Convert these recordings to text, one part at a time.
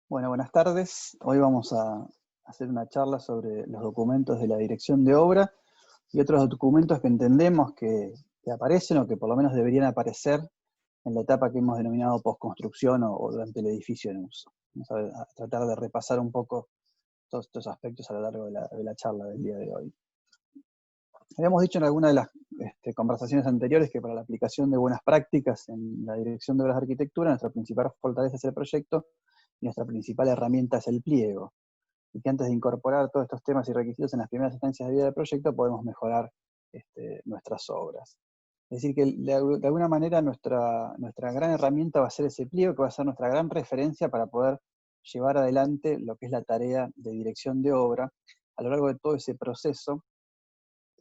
Bueno, buenas tardes. Hoy vamos a hacer una charla sobre los documentos de la dirección de obra y otros documentos que entendemos que aparecen o que por lo menos deberían aparecer en la etapa que hemos denominado postconstrucción o durante el edificio en uso. Vamos a tratar de repasar un poco todos estos aspectos a lo largo de la charla del día de hoy. Habíamos dicho en alguna de las conversaciones anteriores que para la aplicación de buenas prácticas en la dirección de obras de arquitectura, nuestra principal fortaleza es el proyecto y nuestra principal herramienta es el pliego. Y que antes de incorporar todos estos temas y requisitos en las primeras instancias de vida del proyecto, podemos mejorar nuestras obras. Es decir, que de alguna manera nuestra gran herramienta va a ser ese pliego, que va a ser nuestra gran referencia para poder llevar adelante lo que es la tarea de dirección de obra a lo largo de todo ese proceso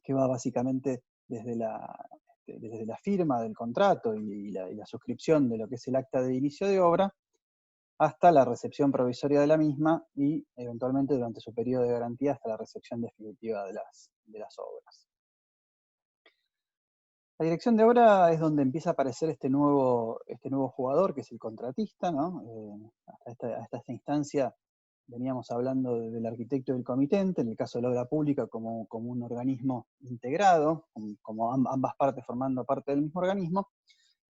que va básicamente desde la firma del contrato y la suscripción de lo que es el acta de inicio de obra, hasta la recepción provisoria de la misma y eventualmente durante su periodo de garantía hasta la recepción definitiva de las obras. La dirección de obra es donde empieza a aparecer este nuevo jugador, que es el contratista, ¿no? Hasta esta instancia veníamos hablando del arquitecto y del comitente, en el caso de la obra pública como un organismo integrado, como ambas partes formando parte del mismo organismo,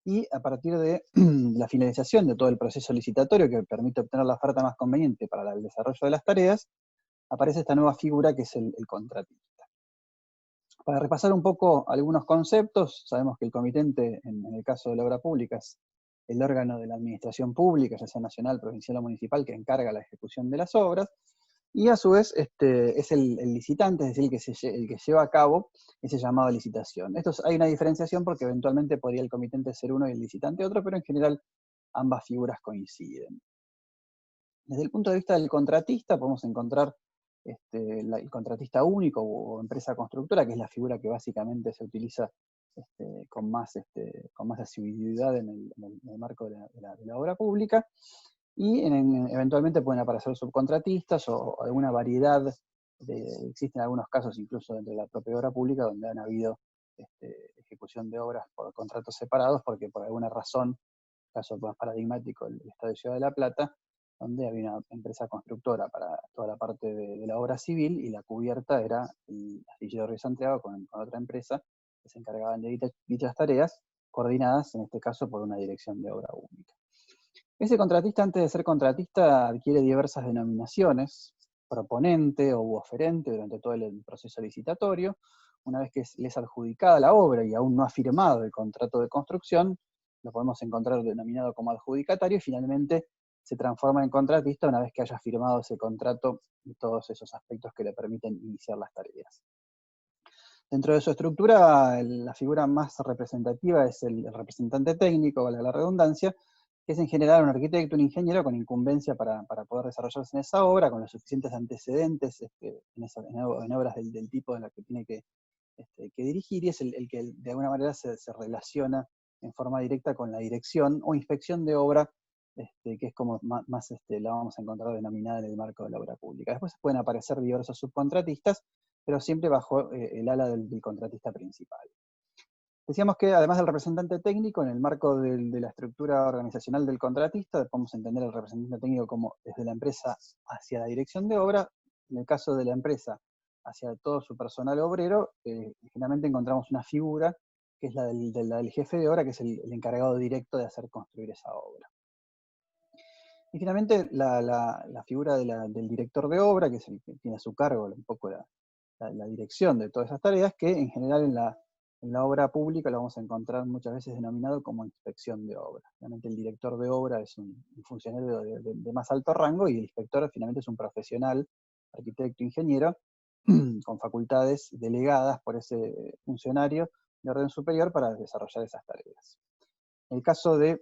y a partir de la finalización de todo el proceso licitatorio que permite obtener la oferta más conveniente para el desarrollo de las tareas, aparece esta nueva figura que es el contratista. Para repasar un poco algunos conceptos, sabemos que el comitente, en el caso de la obra pública, es el órgano de la administración pública, ya sea nacional, provincial o municipal, que encarga la ejecución de las obras, y a su vez es el licitante, es decir, el que lleva a cabo ese llamado a licitación. Hay una diferenciación porque eventualmente podría el comitente ser uno y el licitante otro, pero en general ambas figuras coinciden. Desde el punto de vista del contratista, podemos encontrar el contratista único o empresa constructora, que es la figura que básicamente se utiliza con más asiduidad en el marco de la obra pública, y eventualmente pueden aparecer subcontratistas o alguna variedad, existen algunos casos incluso dentro de la propia obra pública donde han habido ejecución de obras por contratos separados, porque por alguna razón, caso más paradigmático, el Estado de Ciudad de La Plata, donde había una empresa constructora para toda la parte de la obra civil y la cubierta era el astillero Río Santiago con otra empresa que se encargaban de dichas tareas, coordinadas en este caso por una dirección de obra única. Ese contratista, antes de ser contratista, adquiere diversas denominaciones: proponente o oferente durante todo el proceso licitatorio. Una vez que le es adjudicada la obra y aún no ha firmado el contrato de construcción, lo podemos encontrar denominado como adjudicatario, y finalmente se transforma en contratista una vez que haya firmado ese contrato y todos esos aspectos que le permiten iniciar las tareas. Dentro de su estructura, la figura más representativa es el representante técnico, valga la redundancia, que es en general un arquitecto, un ingeniero con incumbencia para poder desarrollarse en esa obra, con los suficientes antecedentes en obras del tipo de la que tiene que dirigir, y es el que de alguna manera se relaciona en forma directa con la dirección o inspección de obra, que es como más la vamos a encontrar denominada en el marco de la obra pública. Después pueden aparecer diversos subcontratistas, pero siempre bajo el ala del contratista principal. Decíamos que además del representante técnico, en el marco de la estructura organizacional del contratista, podemos entender el representante técnico como desde la empresa hacia la dirección de obra. En el caso de la empresa hacia todo su personal obrero, generalmente encontramos una figura que es la del jefe de obra, que es el encargado directo de hacer construir esa obra. Y finalmente la figura del director de obra, que es el que tiene a su cargo un poco la dirección de todas esas tareas, que en general en la obra pública lo vamos a encontrar muchas veces denominado como inspección de obra. Finalmente el director de obra es un funcionario de más alto rango, y el inspector finalmente es un profesional, arquitecto, ingeniero, con facultades delegadas por ese funcionario de orden superior para desarrollar esas tareas. En el caso de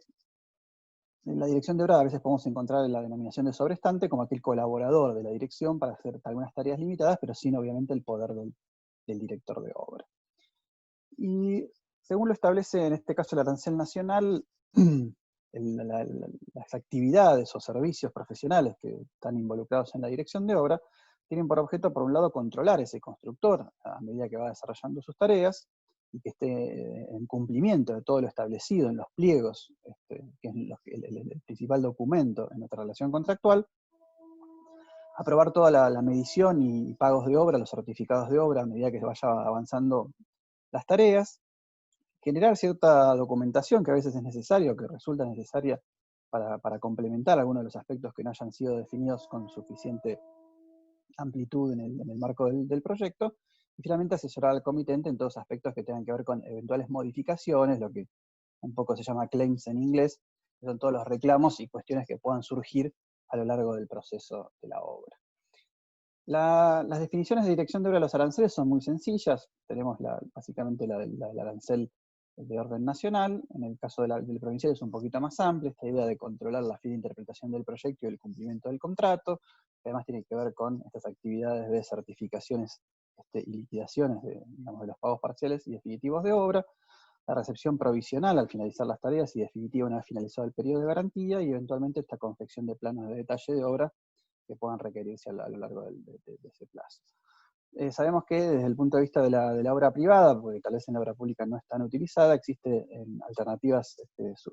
la dirección de obra, a veces podemos encontrar la denominación de sobrestante como aquel colaborador de la dirección para hacer algunas tareas limitadas, pero sin obviamente el poder del director de obra. Y según lo establece en este caso la Arancel Nacional, las actividades o servicios profesionales que están involucrados en la dirección de obra tienen por objeto, por un lado, controlar ese constructor a medida que va desarrollando sus tareas, y que esté en cumplimiento de todo lo establecido en los pliegos, que es el principal documento en nuestra relación contractual, aprobar toda la medición y pagos de obra, los certificados de obra a medida que vaya avanzando las tareas, generar cierta documentación que a veces es necesaria o que resulta necesaria para complementar algunos de los aspectos que no hayan sido definidos con suficiente amplitud en el marco del proyecto, y finalmente asesorar al comitente en todos los aspectos que tengan que ver con eventuales modificaciones, lo que un poco se llama claims en inglés, que son todos los reclamos y cuestiones que puedan surgir a lo largo del proceso de la obra. Las definiciones de dirección de obra de los aranceles son muy sencillas. Tenemos básicamente la del arancel de orden nacional. En el caso del provincial es un poquito más amplia, esta idea de controlar la fila de interpretación del proyecto y el cumplimiento del contrato, que además tiene que ver con estas actividades de certificaciones y liquidaciones digamos, de los pagos parciales y definitivos de obra, la recepción provisional al finalizar las tareas y definitiva una vez finalizado el periodo de garantía, y eventualmente esta confección de planos de detalle de obra que puedan requerirse a lo largo de ese plazo. Sabemos que desde el punto de vista de la obra privada, porque tal vez en la obra pública no es tan utilizada, existen alternativas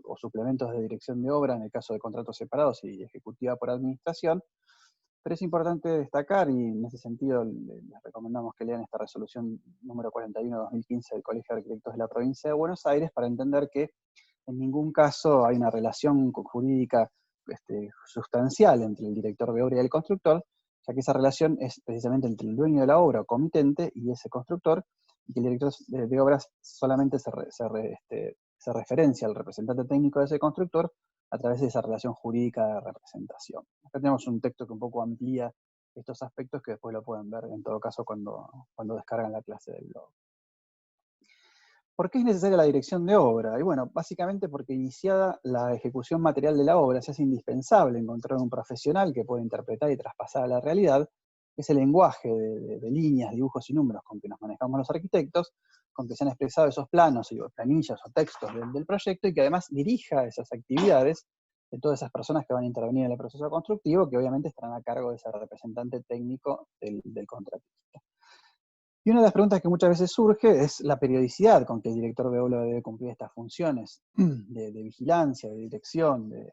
o suplementos de dirección de obra en el caso de contratos separados y ejecutiva por administración, pero es importante destacar, y en ese sentido les recomendamos que lean esta resolución número 41/2015 del Colegio de Arquitectos de la Provincia de Buenos Aires, para entender que en ningún caso hay una relación jurídica sustancial entre el director de obra y el constructor, ya que esa relación es precisamente entre el dueño de la obra o comitente y ese constructor, y que el director de obras solamente se referencia al representante técnico de ese constructor a través de esa relación jurídica de representación. Acá tenemos un texto que un poco amplía estos aspectos, que después lo pueden ver en todo caso cuando descargan la clase del blog. ¿Por qué es necesaria la dirección de obra? Y bueno, básicamente porque iniciada la ejecución material de la obra, se hace indispensable encontrar un profesional que pueda interpretar y traspasar a la realidad ese lenguaje de líneas, dibujos y números con que nos manejamos los arquitectos, con que se han expresado esos planos, o planillas o textos del proyecto, y que además dirija esas actividades de todas esas personas que van a intervenir en el proceso constructivo, que obviamente estarán a cargo de ese representante técnico del contratista. Y una de las preguntas que muchas veces surge es la periodicidad con que el director de obra debe cumplir estas funciones de vigilancia, de dirección, de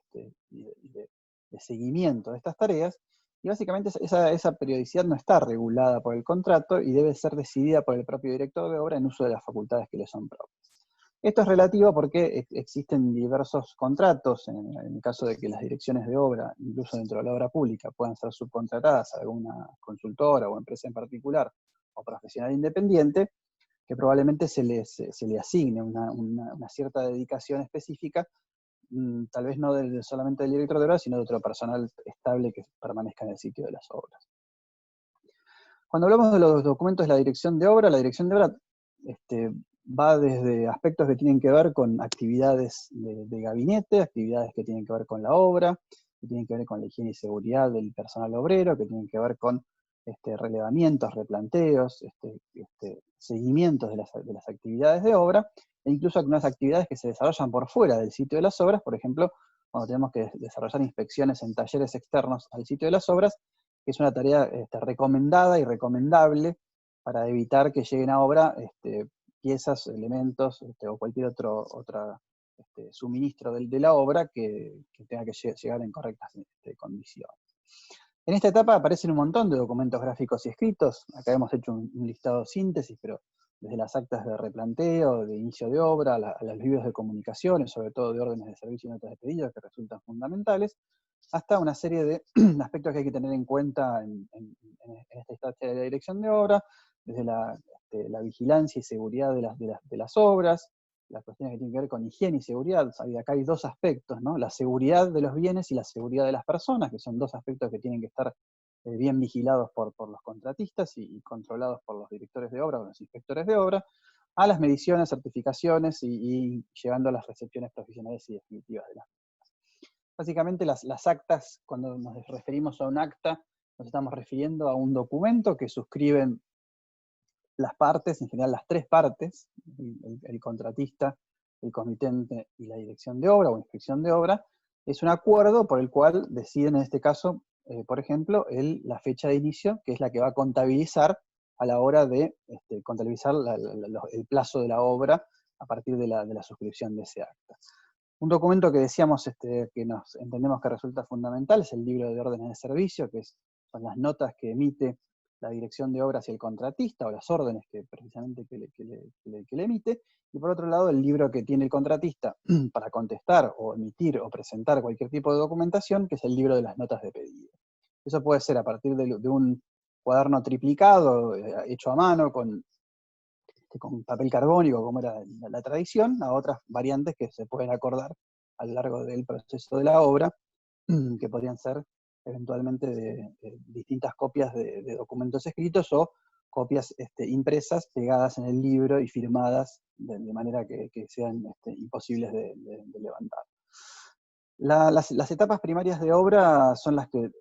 seguimiento de estas tareas, y básicamente esa periodicidad no está regulada por el contrato y debe ser decidida por el propio director de obra en uso de las facultades que le son propias. Esto es relativo porque existen diversos contratos, en el caso de que las direcciones de obra, incluso dentro de la obra pública, puedan ser subcontratadas a alguna consultora o empresa en particular, o profesional independiente, que probablemente se le asigne una cierta dedicación específica, tal vez no solamente del director de obra, sino de otro personal estable que permanezca en el sitio de las obras. Cuando hablamos de los documentos de la dirección de obra va desde aspectos que tienen que ver con actividades de gabinete, actividades que tienen que ver con la obra, que tienen que ver con la higiene y seguridad del personal obrero, que tienen que ver con relevamientos, replanteos, seguimientos de las actividades de obra, e incluso algunas actividades que se desarrollan por fuera del sitio de las obras, por ejemplo, cuando tenemos que desarrollar inspecciones en talleres externos al sitio de las obras, que es una tarea recomendada y recomendable para evitar que lleguen a obra piezas, elementos o cualquier otro suministro de la obra que tenga que llegar en correctas condiciones. En esta etapa aparecen un montón de documentos gráficos y escritos. Acá hemos hecho un listado síntesis, pero desde las actas de replanteo, de inicio de obra, a los libros de comunicaciones, sobre todo de órdenes de servicio y notas de pedido, que resultan fundamentales, hasta una serie de aspectos que hay que tener en cuenta en esta instancia de la dirección de obra, desde la vigilancia y seguridad de las obras, las cuestiones que tienen que ver con higiene y seguridad. Acá hay dos aspectos, ¿no? La seguridad de los bienes y la seguridad de las personas, que son dos aspectos que tienen que estar bien vigilados por los contratistas y controlados por los directores de obra o los inspectores de obra, a las mediciones, certificaciones y llegando a las recepciones profesionales y definitivas de las mismas. Básicamente las actas, cuando nos referimos a un acta, nos estamos refiriendo a un documento que suscriben las partes, en general las tres partes, el contratista, el comitente y la dirección de obra o inspección de obra. Es un acuerdo por el cual deciden en este caso, por ejemplo, la fecha de inicio, que es la que va a contabilizar a la hora de contabilizar el plazo de la obra a partir de la suscripción de ese acta. Un documento que decíamos que nos entendemos que resulta fundamental es el libro de órdenes de servicio, que es son las notas que emite la dirección de obra hacia el contratista, o las órdenes que precisamente que le emite, y por otro lado el libro que tiene el contratista para contestar o emitir o presentar cualquier tipo de documentación, que es el libro de las notas de pedido. Eso puede ser a partir de un cuaderno triplicado, hecho a mano, con papel carbónico, como era la tradición, a otras variantes que se pueden acordar a lo largo del proceso de la obra, que podrían ser eventualmente de distintas copias de documentos escritos o copias impresas, pegadas en el libro y firmadas de manera que sean imposibles de levantar. Las etapas primarias de obra son las que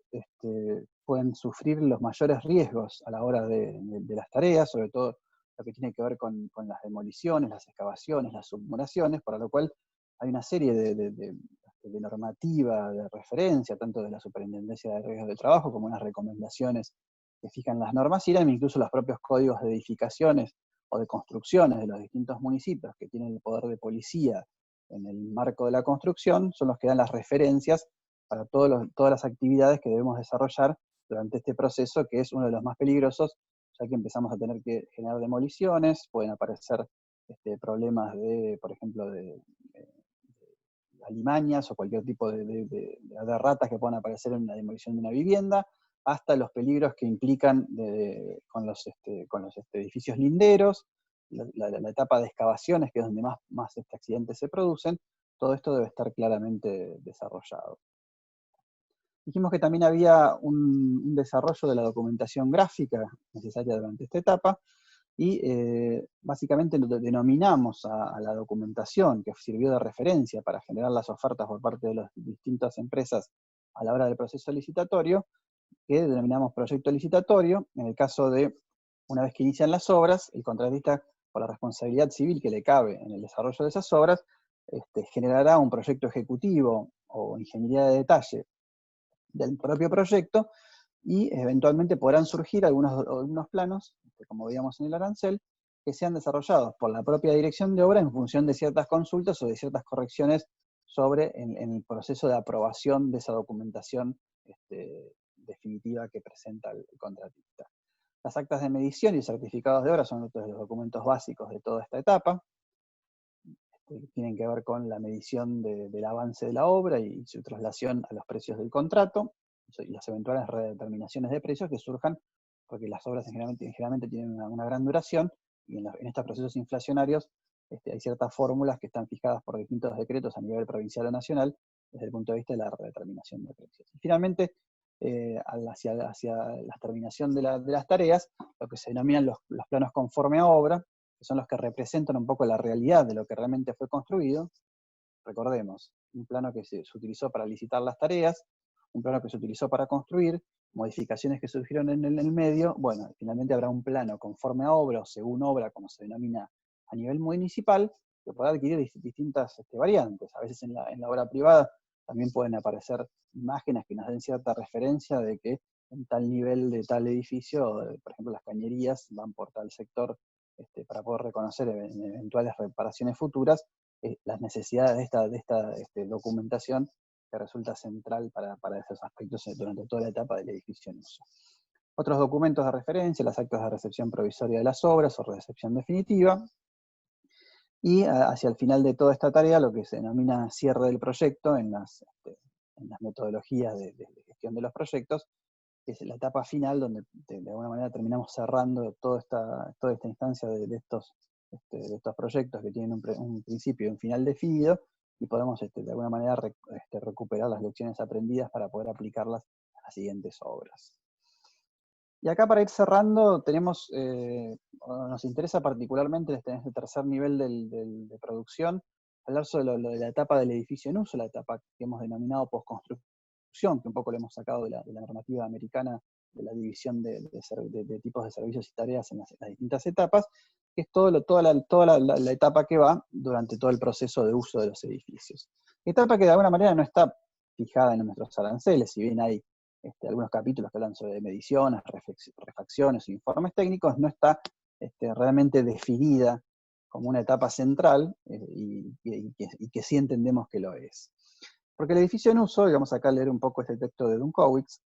pueden sufrir los mayores riesgos a la hora de las tareas, sobre todo lo que tiene que ver con las demoliciones, las excavaciones, las submuraciones, para lo cual hay una serie de normativa, de referencia, tanto de la Superintendencia de Riesgos del Trabajo como unas recomendaciones que fijan las normas IRAM, incluso los propios códigos de edificaciones o de construcciones de los distintos municipios que tienen el poder de policía en el marco de la construcción, son los que dan las referencias para todas las actividades que debemos desarrollar durante este proceso, que es uno de los más peligrosos, ya que empezamos a tener que generar demoliciones, pueden aparecer problemas por ejemplo, de alimañas o cualquier tipo de ratas que puedan aparecer en la demolición de una vivienda, hasta los peligros que implican con los edificios linderos, la etapa de excavaciones, que es donde más accidentes se producen. Todo esto debe estar claramente desarrollado. Dijimos que también había un desarrollo de la documentación gráfica necesaria durante esta etapa, y básicamente lo denominamos a la documentación que sirvió de referencia para generar las ofertas por parte de las distintas empresas a la hora del proceso licitatorio, que denominamos proyecto licitatorio. En el caso de, una vez que inician las obras, el contratista, por la responsabilidad civil que le cabe en el desarrollo de esas obras, generará un proyecto ejecutivo o ingeniería de detalle del propio proyecto, y eventualmente podrán surgir algunos planos, como veíamos en el arancel, que sean desarrollados por la propia dirección de obra en función de ciertas consultas o de ciertas correcciones en el proceso de aprobación de esa documentación definitiva que presenta el contratista. Las actas de medición y certificados de obra son otros de los documentos básicos de toda esta etapa. Tienen que ver con la medición del avance de la obra y su traslación a los precios del contrato, y las eventuales redeterminaciones de precios que surjan porque las obras generalmente tienen una gran duración, y en estos procesos inflacionarios hay ciertas fórmulas que están fijadas por distintos decretos a nivel provincial o nacional desde el punto de vista de la redeterminación de precios. Y finalmente, hacia la terminación de las tareas, lo que se denominan los planos conforme a obra, que son los que representan un poco la realidad de lo que realmente fue construido. Recordemos, un plano que se utilizó para licitar las tareas, un plano que se utilizó para construir, modificaciones que surgieron en el medio. Bueno, finalmente habrá un plano conforme a obra o según obra, como se denomina a nivel municipal, que podrá adquirir distintas variantes. A veces en la obra privada también pueden aparecer imágenes que nos den cierta referencia de que en tal nivel de tal edificio, por ejemplo las cañerías van por tal sector, para poder reconocer en eventuales reparaciones futuras las necesidades de esta documentación, que resulta central para esos aspectos durante toda la etapa del edificio en uso. Otros documentos de referencia, las actas de recepción provisoria de las obras o recepción definitiva, y hacia el final de toda esta tarea lo que se denomina cierre del proyecto en las metodologías de gestión de los proyectos, que es la etapa final donde de alguna manera terminamos cerrando toda esta instancia de estos proyectos que tienen un principio y un final definido, y podemos de alguna manera recuperar las lecciones aprendidas para poder aplicarlas a las siguientes obras. Y acá, para ir cerrando, nos interesa particularmente en este tercer nivel de producción, hablar sobre lo de la etapa del edificio en uso, la etapa que hemos denominado postconstrucción, que un poco lo hemos sacado de la normativa americana de la división de tipos de servicios y tareas en las distintas etapas, que es toda la etapa que va durante todo el proceso de uso de los edificios. Etapa que de alguna manera no está fijada en nuestros aranceles, si bien hay algunos capítulos que hablan sobre mediciones, refacciones o informes técnicos, no está realmente definida como una etapa central, y que sí entendemos que lo es. Porque el edificio en uso, y vamos acá a leer un poco este texto de Dunkowitz,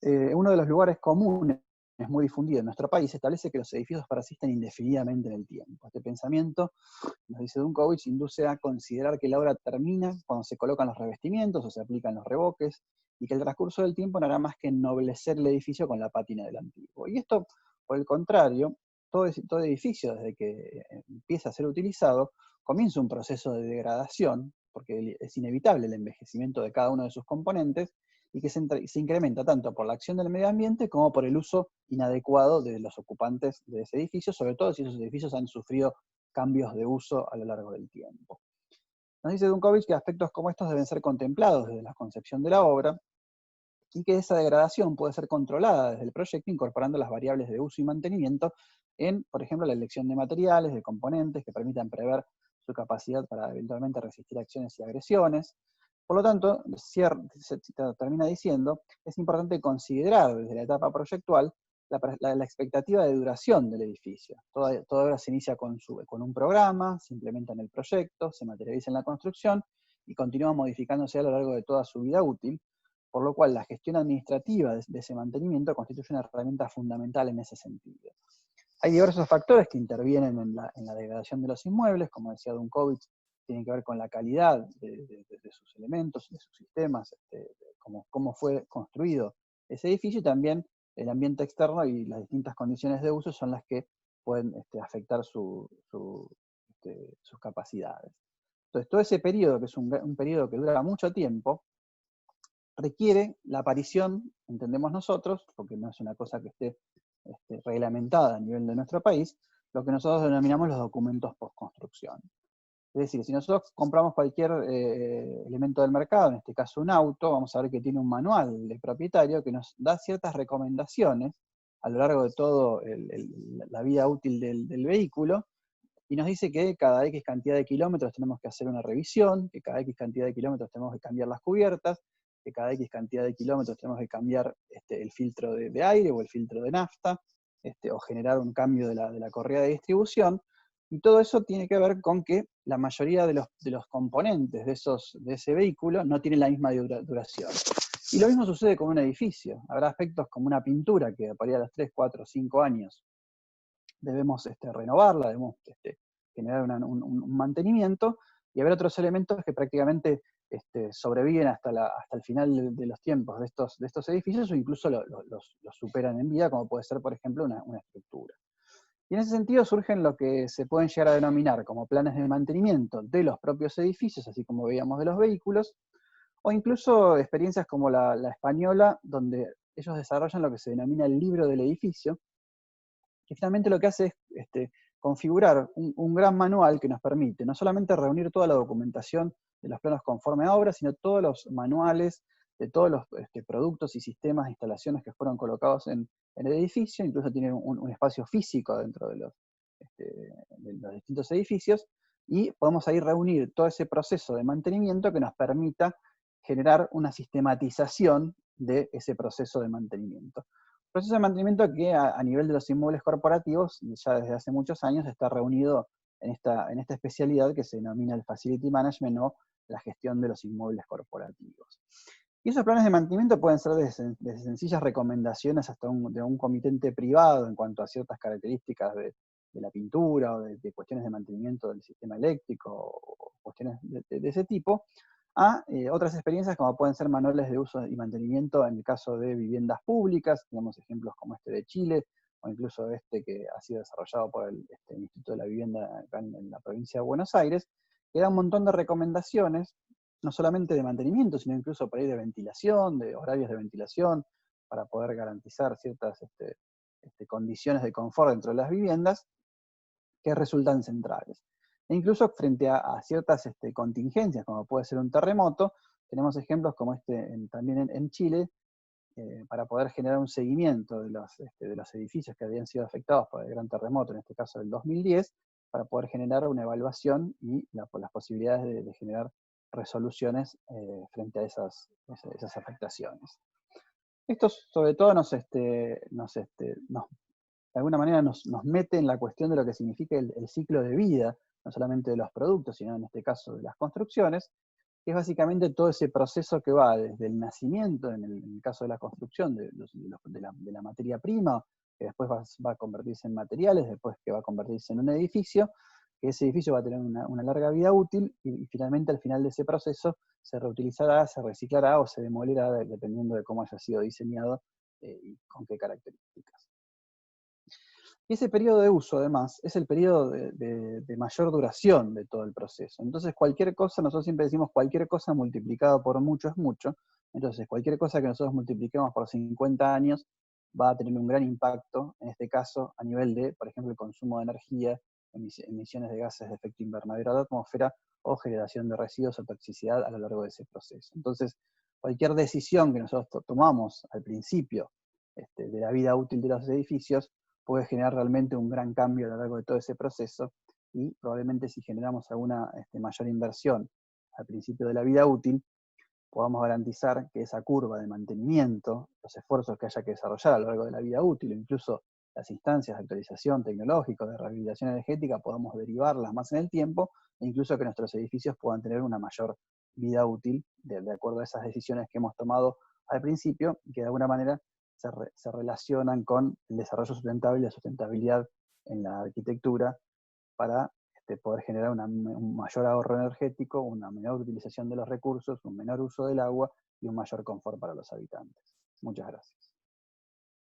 uno de los lugares comunes, es muy difundido en nuestro país, establece que los edificios persisten indefinidamente en el tiempo. Este pensamiento, nos dice Dunkovich, induce a considerar que la obra termina cuando se colocan los revestimientos o se aplican los revoques, y que el transcurso del tiempo no hará más que ennoblecer el edificio con la pátina del antiguo. Y esto, por el contrario, todo edificio, desde que empieza a ser utilizado, comienza un proceso de degradación, porque es inevitable el envejecimiento de cada uno de sus componentes, y que se incrementa tanto por la acción del medio ambiente como por el uso inadecuado de los ocupantes de ese edificio, sobre todo si esos edificios han sufrido cambios de uso a lo largo del tiempo. Nos dice Dunkovich que aspectos como estos deben ser contemplados desde la concepción de la obra, y que esa degradación puede ser controlada desde el proyecto incorporando las variables de uso y mantenimiento en, por ejemplo, la elección de materiales, de componentes que permitan prever su capacidad para eventualmente resistir acciones y agresiones. Por lo tanto, se termina diciendo, es importante considerar desde la etapa proyectual la expectativa de duración del edificio. Toda obra se inicia con un programa, se implementa en el proyecto, se materializa en la construcción y continúa modificándose a lo largo de toda su vida útil, por lo cual la gestión administrativa de ese mantenimiento constituye una herramienta fundamental en ese sentido. Hay diversos factores que intervienen en la degradación de los inmuebles, como decía Dunkovich, tienen que ver con la calidad de sus elementos, de sus sistemas, cómo fue construido ese edificio, y también el ambiente externo y las distintas condiciones de uso son las que pueden afectar sus capacidades. Entonces, todo ese periodo, que es un periodo que dura mucho tiempo, requiere la aparición, entendemos nosotros, porque no es una cosa que esté reglamentada a nivel de nuestro país, lo que nosotros denominamos los documentos postconstrucción. Es decir, si nosotros compramos cualquier elemento del mercado, en este caso un auto, vamos a ver que tiene un manual del propietario que nos da ciertas recomendaciones a lo largo de toda la vida útil del vehículo, y nos dice que cada X cantidad de kilómetros tenemos que hacer una revisión, que cada X cantidad de kilómetros tenemos que cambiar las cubiertas, que cada X cantidad de kilómetros tenemos que cambiar el filtro de aire o el filtro de nafta, o generar un cambio de la correa de distribución. Y todo eso tiene que ver con que la mayoría de los componentes de ese vehículo no tienen la misma duración. Y lo mismo sucede con un edificio. Habrá aspectos como una pintura que por ahí a los 3, 4, 5 años debemos renovarla, debemos generar un mantenimiento, y habrá otros elementos que prácticamente sobreviven hasta el final de los tiempos de estos edificios, o incluso los superan en vida, como puede ser, por ejemplo, una estructura. Y en ese sentido surgen lo que se pueden llegar a denominar como planes de mantenimiento de los propios edificios, así como veíamos de los vehículos, o incluso experiencias como la española, donde ellos desarrollan lo que se denomina el libro del edificio, que finalmente lo que hace es configurar un gran manual que nos permite no solamente reunir toda la documentación de los planos conforme a obra, sino todos los manuales de todos los productos y sistemas, instalaciones que fueron colocados en el edificio. Incluso tiene un espacio físico dentro de los distintos edificios, y podemos ahí reunir todo ese proceso de mantenimiento que nos permita generar una sistematización de ese proceso de mantenimiento. Proceso de mantenimiento que a nivel de los inmuebles corporativos, ya desde hace muchos años, está reunido en esta especialidad que se denomina el Facility Management, o la gestión de los inmuebles corporativos. Y esos planes de mantenimiento pueden ser desde sencillas recomendaciones hasta de un comitente privado en cuanto a ciertas características de la pintura, o de cuestiones de mantenimiento del sistema eléctrico, o cuestiones de ese tipo, a otras experiencias como pueden ser manuales de uso y mantenimiento en el caso de viviendas públicas. Tenemos ejemplos como este de Chile, o incluso este que ha sido desarrollado por el Instituto de la Vivienda acá en la provincia de Buenos Aires, que da un montón de recomendaciones, no solamente de mantenimiento, sino incluso por ahí de ventilación, de horarios de ventilación, para poder garantizar ciertas condiciones de confort dentro de las viviendas, que resultan centrales. E incluso frente a ciertas contingencias, como puede ser un terremoto, tenemos ejemplos como también en Chile, para poder generar un seguimiento de los edificios que habían sido afectados por el gran terremoto, en este caso del 2010, para poder generar una evaluación y las posibilidades de generar resoluciones frente a esas afectaciones. Esto sobre todo de alguna manera nos mete en la cuestión de lo que significa el ciclo de vida, no solamente de los productos, sino en este caso de las construcciones, que es básicamente todo ese proceso que va desde el nacimiento, en el caso de la construcción, de la materia prima, que después va a convertirse en materiales, después que va a convertirse en un edificio, que ese edificio va a tener una larga vida útil, y finalmente al final de ese proceso se reutilizará, se reciclará o se demolerá, dependiendo de cómo haya sido diseñado y con qué características. Y ese periodo de uso, además, es el periodo de mayor duración de todo el proceso. Entonces, cualquier cosa, nosotros siempre decimos, cualquier cosa multiplicado por mucho es mucho. Entonces, cualquier cosa que nosotros multipliquemos por 50 años va a tener un gran impacto, en este caso, a nivel de, por ejemplo, el consumo de energía, emisiones de gases de efecto invernadero a la atmósfera, o generación de residuos o toxicidad a lo largo de ese proceso. Entonces, cualquier decisión que nosotros tomamos al principio de la vida útil de los edificios puede generar realmente un gran cambio a lo largo de todo ese proceso, y probablemente si generamos alguna mayor inversión al principio de la vida útil, podamos garantizar que esa curva de mantenimiento, los esfuerzos que haya que desarrollar a lo largo de la vida útil, o incluso las instancias de actualización tecnológica, de rehabilitación energética, podamos derivarlas más en el tiempo, e incluso que nuestros edificios puedan tener una mayor vida útil, de acuerdo a esas decisiones que hemos tomado al principio, y que de alguna manera se relacionan con el desarrollo sustentable y la sustentabilidad en la arquitectura, para poder generar un mayor ahorro energético, una menor utilización de los recursos, un menor uso del agua y un mayor confort para los habitantes. Muchas gracias.